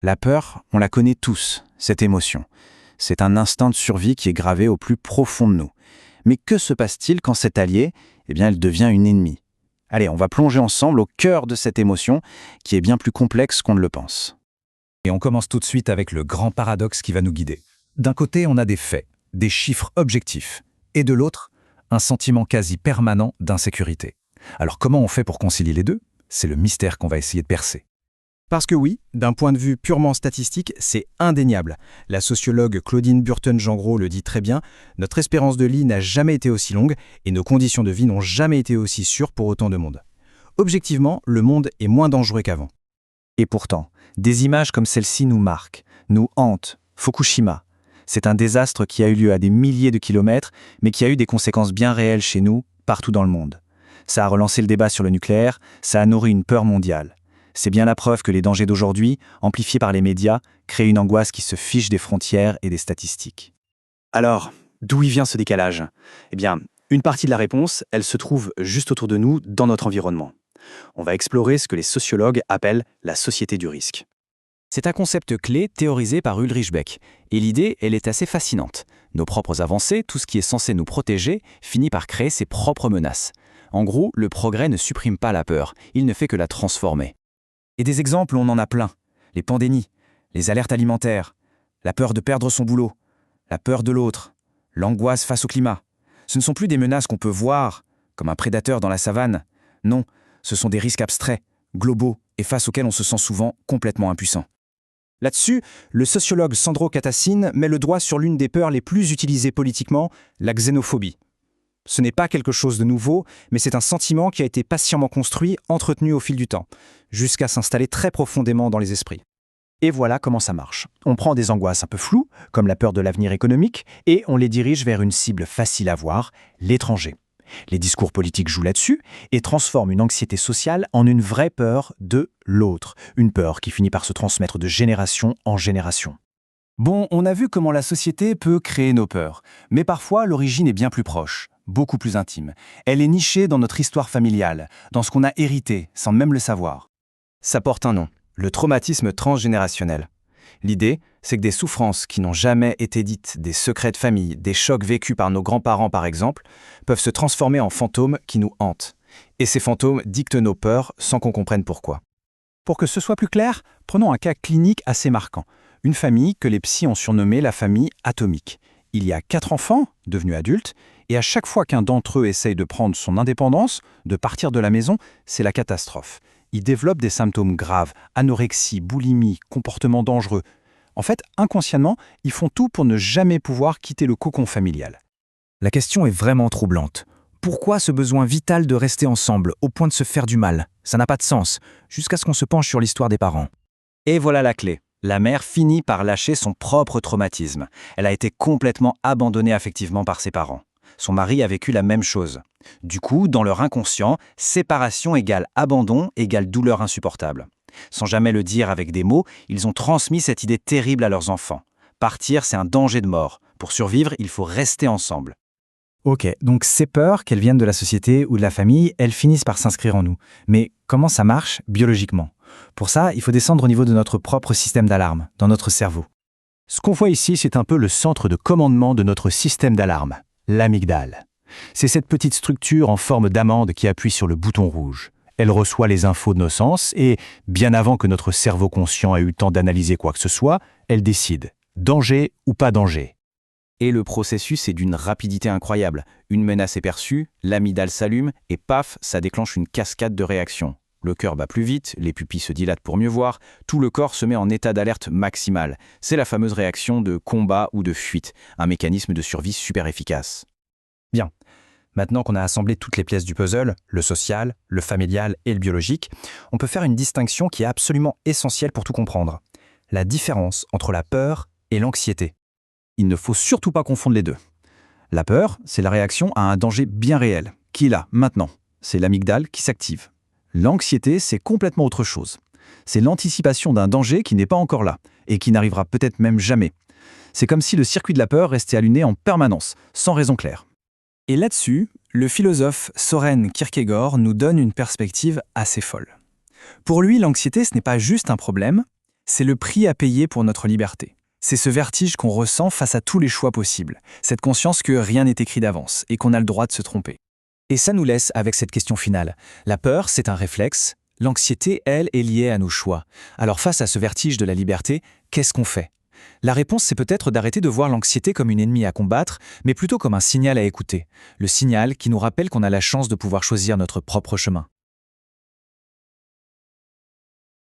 La peur, on la connaît tous, cette émotion. C'est un instinct de survie qui est gravé au plus profond de nous. Mais que se passe-t-il quand cette alliée, elle devient une ennemie? Allez, on va plonger ensemble au cœur de cette émotion qui est bien plus complexe qu'on ne le pense. Et on commence tout de suite avec le grand paradoxe qui va nous guider. D'un côté, on a des faits, des chiffres objectifs, et de l'autre, un sentiment quasi permanent d'insécurité. Alors comment on fait pour concilier les deux? C'est le mystère qu'on va essayer de percer. Parce que oui, d'un point de vue purement statistique, c'est indéniable. La sociologue Claudine Burton-Gengros le dit très bien, notre espérance de vie n'a jamais été aussi longue et nos conditions de vie n'ont jamais été aussi sûres pour autant de monde. Objectivement, le monde est moins dangereux qu'avant. Et pourtant, des images comme celle-ci nous marquent, nous hantent. Fukushima, c'est un désastre qui a eu lieu à des milliers de kilomètres, mais qui a eu des conséquences bien réelles chez nous, partout dans le monde. Ça a relancé le débat sur le nucléaire, ça a nourri une peur mondiale. C'est bien la preuve que les dangers d'aujourd'hui, amplifiés par les médias, créent une angoisse qui se fiche des frontières et des statistiques. Alors, d'où y vient ce décalage? Eh bien, une partie de la réponse, elle se trouve juste autour de nous, dans notre environnement. On va explorer ce que les sociologues appellent la société du risque. C'est un concept clé théorisé par Ulrich Beck. Et l'idée, elle est assez fascinante. Nos propres avancées, tout ce qui est censé nous protéger, finit par créer ses propres menaces. En gros, le progrès ne supprime pas la peur, il ne fait que la transformer. Et des exemples, on en a plein. Les pandémies, les alertes alimentaires, la peur de perdre son boulot, la peur de l'autre, l'angoisse face au climat. Ce ne sont plus des menaces qu'on peut voir, comme un prédateur dans la savane. Non, ce sont des risques abstraits, globaux, et face auxquels on se sent souvent complètement impuissant. Là-dessus, le sociologue Sandro Catassine met le doigt sur l'une des peurs les plus utilisées politiquement, la xénophobie. Ce n'est pas quelque chose de nouveau, mais c'est un sentiment qui a été patiemment construit, entretenu au fil du temps, jusqu'à s'installer très profondément dans les esprits. Et voilà comment ça marche. On prend des angoisses un peu floues, comme la peur de l'avenir économique, et on les dirige vers une cible facile à voir, l'étranger. Les discours politiques jouent là-dessus et transforment une anxiété sociale en une vraie peur de l'autre, une peur qui finit par se transmettre de génération en génération. Bon, on a vu comment la société peut créer nos peurs, mais parfois l'origine est bien plus proche, beaucoup plus intime. Elle est nichée dans notre histoire familiale, dans ce qu'on a hérité sans même le savoir. Ça porte un nom, le traumatisme transgénérationnel. L'idée, c'est que des souffrances qui n'ont jamais été dites, des secrets de famille, des chocs vécus par nos grands-parents par exemple, peuvent se transformer en fantômes qui nous hantent. Et ces fantômes dictent nos peurs sans qu'on comprenne pourquoi. Pour que ce soit plus clair, prenons un cas clinique assez marquant. Une famille que les psys ont surnommée la famille atomique. Il y a 4 enfants, devenus adultes, et à chaque fois qu'un d'entre eux essaye de prendre son indépendance, de partir de la maison, c'est la catastrophe. Ils développent des symptômes graves, anorexie, boulimie, comportements dangereux. En fait, inconsciemment, ils font tout pour ne jamais pouvoir quitter le cocon familial. La question est vraiment troublante. Pourquoi ce besoin vital de rester ensemble, au point de se faire du mal? Ça n'a pas de sens, jusqu'à ce qu'on se penche sur l'histoire des parents. Et voilà la clé. La mère finit par lâcher son propre traumatisme. Elle a été complètement abandonnée affectivement par ses parents. Son mari a vécu la même chose. Du coup, dans leur inconscient, séparation égale abandon égale douleur insupportable. Sans jamais le dire avec des mots, ils ont transmis cette idée terrible à leurs enfants. Partir, c'est un danger de mort. Pour survivre, il faut rester ensemble. Ok, donc ces peurs, qu'elles viennent de la société ou de la famille, elles finissent par s'inscrire en nous. Mais comment ça marche biologiquement? Pour ça, il faut descendre au niveau de notre propre système d'alarme, dans notre cerveau. Ce qu'on voit ici, c'est un peu le centre de commandement de notre système d'alarme, l'amygdale. C'est cette petite structure en forme d'amande qui appuie sur le bouton rouge. Elle reçoit les infos de nos sens et, bien avant que notre cerveau conscient ait eu le temps d'analyser quoi que ce soit, elle décide, danger ou pas danger. Et le processus est d'une rapidité incroyable. Une menace est perçue, l'amygdale s'allume et paf, ça déclenche une cascade de réactions. Le cœur bat plus vite, les pupilles se dilatent pour mieux voir, tout le corps se met en état d'alerte maximale. C'est la fameuse réaction de combat ou de fuite, un mécanisme de survie super efficace. Bien. Maintenant qu'on a assemblé toutes les pièces du puzzle, le social, le familial et le biologique, on peut faire une distinction qui est absolument essentielle pour tout comprendre. La différence entre la peur et l'anxiété. Il ne faut surtout pas confondre les deux. La peur, c'est la réaction à un danger bien réel, qui est là, maintenant. C'est l'amygdale qui s'active. L'anxiété, c'est complètement autre chose. C'est l'anticipation d'un danger qui n'est pas encore là, et qui n'arrivera peut-être même jamais. C'est comme si le circuit de la peur restait allumé en permanence, sans raison claire. Et là-dessus, le philosophe Søren Kierkegaard nous donne une perspective assez folle. Pour lui, l'anxiété, ce n'est pas juste un problème, C'est le prix à payer pour notre liberté. C'est ce vertige qu'on ressent face à tous les choix possibles, cette conscience que rien n'est écrit d'avance et qu'on a le droit de se tromper. Et ça nous laisse avec cette question finale. La peur, c'est un réflexe. L'anxiété, elle, est liée à nos choix. Alors face à ce vertige de la liberté, qu'est-ce qu'on fait? La réponse, c'est peut-être d'arrêter de voir l'anxiété comme une ennemie à combattre, mais plutôt comme un signal à écouter. Le signal qui nous rappelle qu'on a la chance de pouvoir choisir notre propre chemin.